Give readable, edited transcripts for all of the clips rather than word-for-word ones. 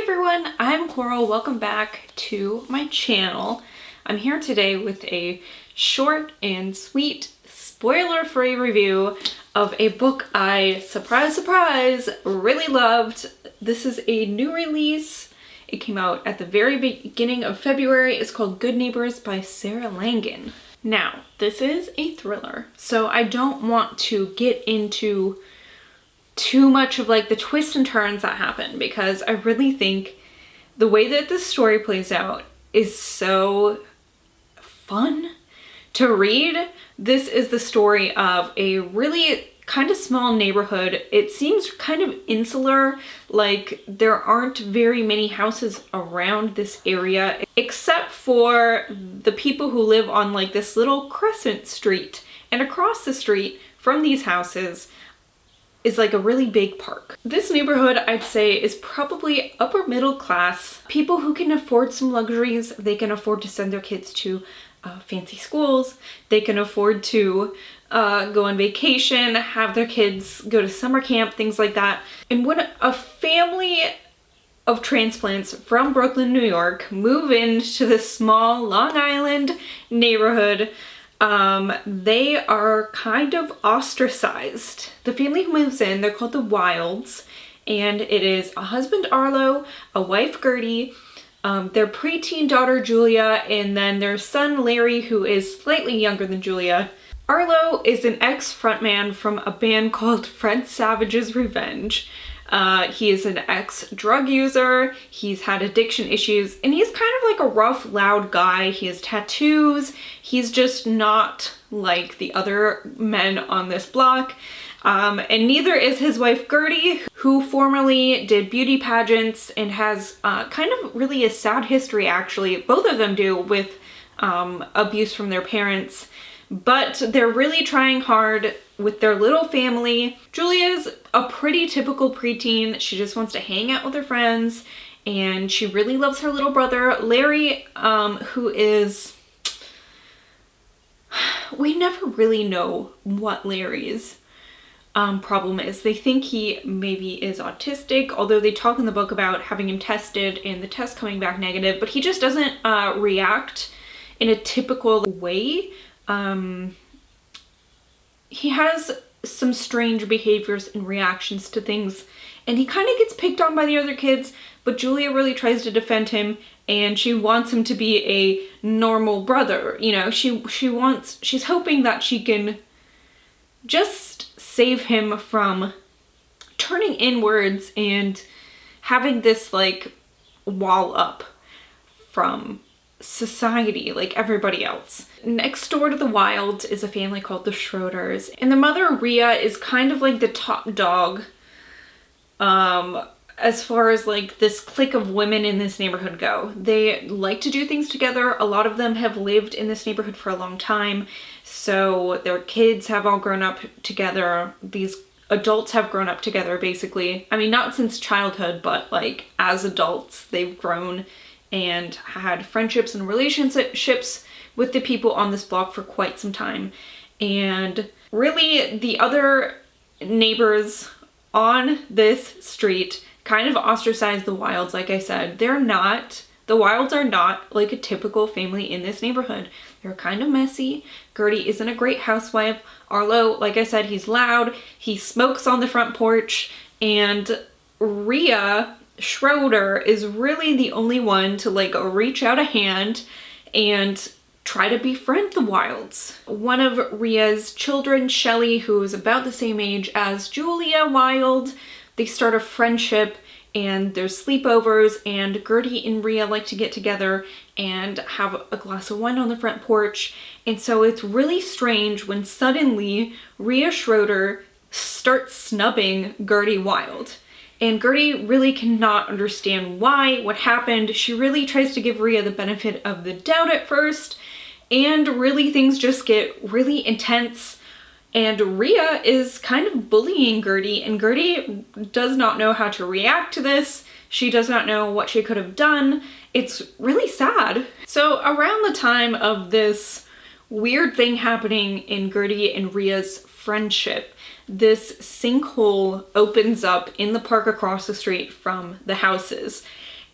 everyone, I'm Coral. Welcome back to my channel. I'm here today with a short and sweet spoiler-free review of a book I, surprise, surprise, really loved. This is a new release. It came out at the very beginning of February. It's called Good Neighbors by Sarah Langan. Now, this is a thriller, so I don't want to get into too much of like the twists and turns that happen, because I really think the way that this story plays out is so fun to read. This is the story of a really kind of small neighborhood. It seems kind of insular, like there aren't very many houses around this area except for the people who live on like this little crescent street, and across the street from these houses is like a really big park. This neighborhood, I'd say, is probably upper middle class. People who can afford some luxuries. They can afford to send their kids to fancy schools. They can afford to go on vacation, have their kids go to summer camp, things like that. And when a family of transplants from Brooklyn, New York move into this small Long Island neighborhood, they are kind of ostracized. The family who moves in, they're called the Wilds, and it is a husband, Arlo, a wife, Gertie, their preteen daughter, Julia, and then their son, Larry, who is slightly younger than Julia. Arlo is an ex-frontman from a band called Fred Savage's Revenge. He is an ex-drug user, he's had addiction issues, and he's kind of like a rough, loud guy. He has tattoos, he's just not like the other men on this block. And neither is his wife Gertie, who formerly did beauty pageants and has kind of really a sad history, actually. Both of them do, with abuse from their parents. But they're really trying hard with their little family. Julia's a pretty typical preteen. She just wants to hang out with her friends, and she really loves her little brother, Larry, who is... We never really know what Larry's problem is. They think he maybe is autistic, although they talk in the book about having him tested and the test coming back negative, but he just doesn't react in a typical way. He has some strange behaviors and reactions to things, and he kind of gets picked on by the other kids, but Julia really tries to defend him, and she wants him to be a normal brother. You know, she's hoping that she can just save him from turning inwards and having this like wall up from society like everybody else. Next door to the Wilds is a family called the Schroeders, and the mother, Rhea, is kind of like the top dog as far as like this clique of women in this neighborhood go. They like to do things together. A lot of them have lived in this neighborhood for a long time, so their kids have all grown up together. These adults have grown up together, basically. I mean, not since childhood, but like as adults they've grown and had friendships and relationships with the people on this block for quite some time. And really the other neighbors on this street kind of ostracize the Wilds. Like I said, the Wilds are not like a typical family in this neighborhood. They're kind of messy. Gertie isn't a great housewife. Arlo, like I said, he's loud. He smokes on the front porch. And Rhea Schroeder is really the only one to like reach out a hand and try to befriend the Wilds. One of Rhea's children, Shelly, who is about the same age as Julia Wild, they start a friendship, and there's sleepovers, and Gertie and Rhea like to get together and have a glass of wine on the front porch. And so it's really strange when suddenly Rhea Schroeder starts snubbing Gertie Wild. And Gertie really cannot understand why, what happened. She really tries to give Rhea the benefit of the doubt at first, and really things just get really intense. And Rhea is kind of bullying Gertie, and Gertie does not know how to react to this. She does not know what she could have done. It's really sad. So around the time of this weird thing happening in Gertie and Rhea's friendship, this sinkhole opens up in the park across the street from the houses.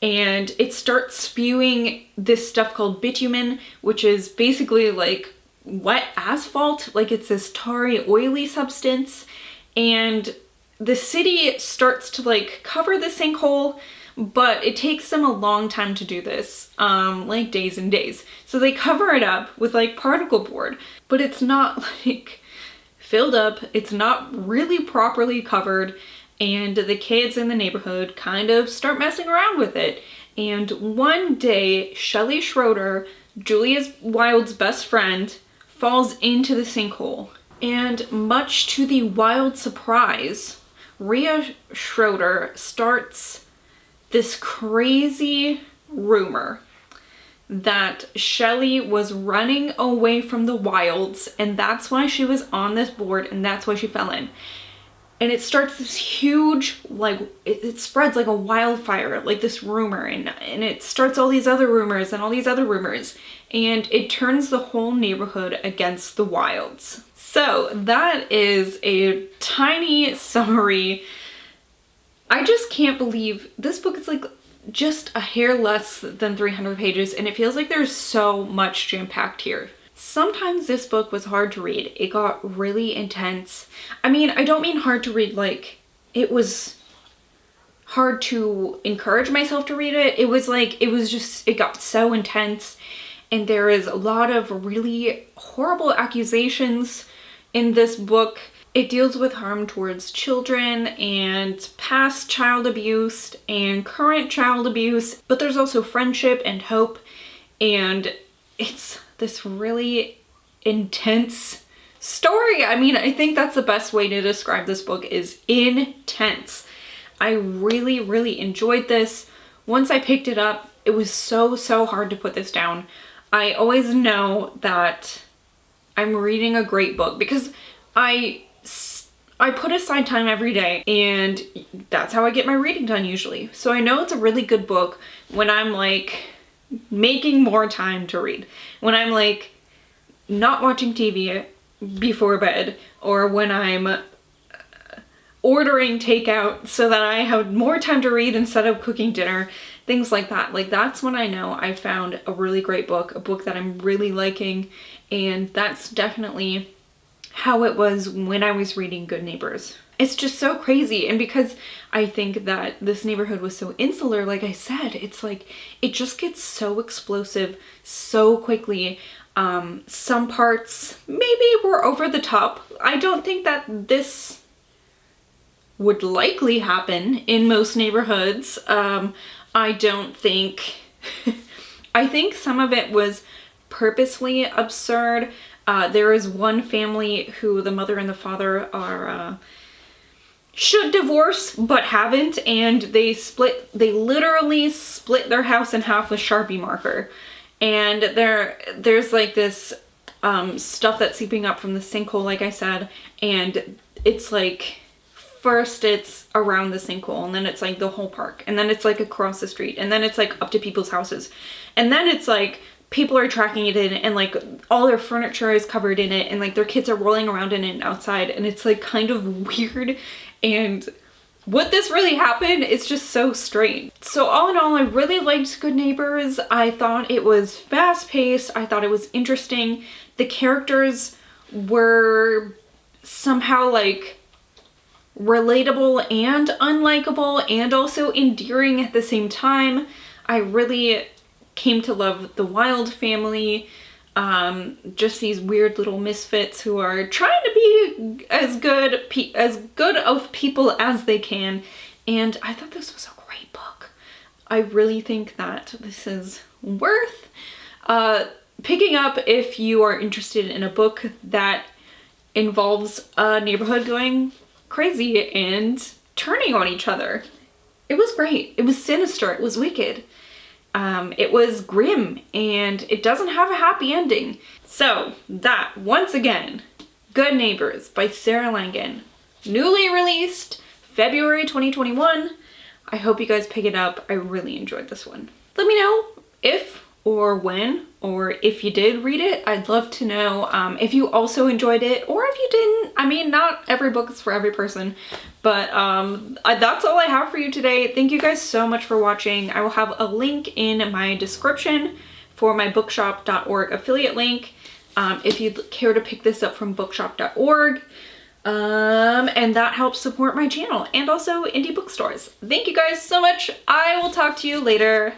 and it starts spewing this stuff called bitumen, which is basically like wet asphalt. Like it's this tarry, oily substance, and the city starts to like cover the sinkhole, but it takes them a long time to do this, like days and days. So they cover it up with like particle board, but it's not like filled up, it's not really properly covered, and the kids in the neighborhood kind of start messing around with it. And one day, Shelley Schroeder, Julia Wilde's best friend, falls into the sinkhole. And much to the Wilde surprise, Rhea Schroeder starts this crazy rumor that Shelley was running away from the Wildes, and that's why she was on this board, and that's why she fell in. And it starts this huge, like, it spreads like a wildfire, like this rumor, and it starts all these other rumors and all these other rumors, and it turns the whole neighborhood against the Wildes. So that is a tiny summary. I just can't believe this book is like just a hair less than 300 pages, and it feels like there's so much jam-packed here. Sometimes this book was hard to read. It got really intense. I mean, I don't mean hard to read like it was hard to encourage myself to read it. It was like, it got so intense, and there is a lot of really horrible accusations in this book. It deals with harm towards children and past child abuse and current child abuse, but there's also friendship and hope, and it's this really intense story. I mean, I think that's the best way to describe this book, is intense. I really, really enjoyed this. Once I picked it up, it was so hard to put this down. I always know that I'm reading a great book because I put aside time every day, and that's how I get my reading done usually. So I know it's a really good book when I'm like making more time to read. When I'm like not watching TV before bed, or when I'm ordering takeout so that I have more time to read instead of cooking dinner, things like that. Like, that's when I know I found a really great book, a book that I'm really liking, and that's definitely how it was when I was reading Good Neighbors. It's just so crazy, and because I think that this neighborhood was so insular, like I said, it's like it just gets so explosive so quickly. Some parts maybe were over the top. I don't think that this would likely happen in most neighborhoods. I don't think I think some of it was purposely absurd. There is one family who the mother and the father are should divorce but haven't, and they literally split their house in half with Sharpie marker. And there's like this stuff that's seeping up from the sinkhole, like I said, and it's like, first it's around the sinkhole, and then it's like the whole park, and then it's like across the street, and then it's like up to people's houses, and then it's like people are tracking it in, and like all their furniture is covered in it, and like their kids are rolling around in it outside, and it's like kind of weird. And would this really happen? It's just so strange. So all in all, I really liked Good Neighbors. I thought it was fast-paced. I thought it was interesting. The characters were somehow like relatable and unlikable, and also endearing at the same time. I really came to love the Wilde family. Just these weird little misfits who are trying to be as good of people as they can, and I thought this was a great book. I really think that this is worth picking up if you are interested in a book that involves a neighborhood going crazy and turning on each other. It was great. It was sinister. It was wicked. It was grim, and it doesn't have a happy ending. So that, once again, Good Neighbors by Sarah Langan. Newly released February 2021. I hope you guys pick it up. I really enjoyed this one. Let me know if or when, or if you did read it. I'd love to know if you also enjoyed it, or if you didn't. I mean, not every book is for every person, but that's all I have for you today. Thank you guys so much for watching. I will have a link in my description for my bookshop.org affiliate link if you'd care to pick this up from bookshop.org. And that helps support my channel and also indie bookstores. Thank you guys so much. I will talk to you later.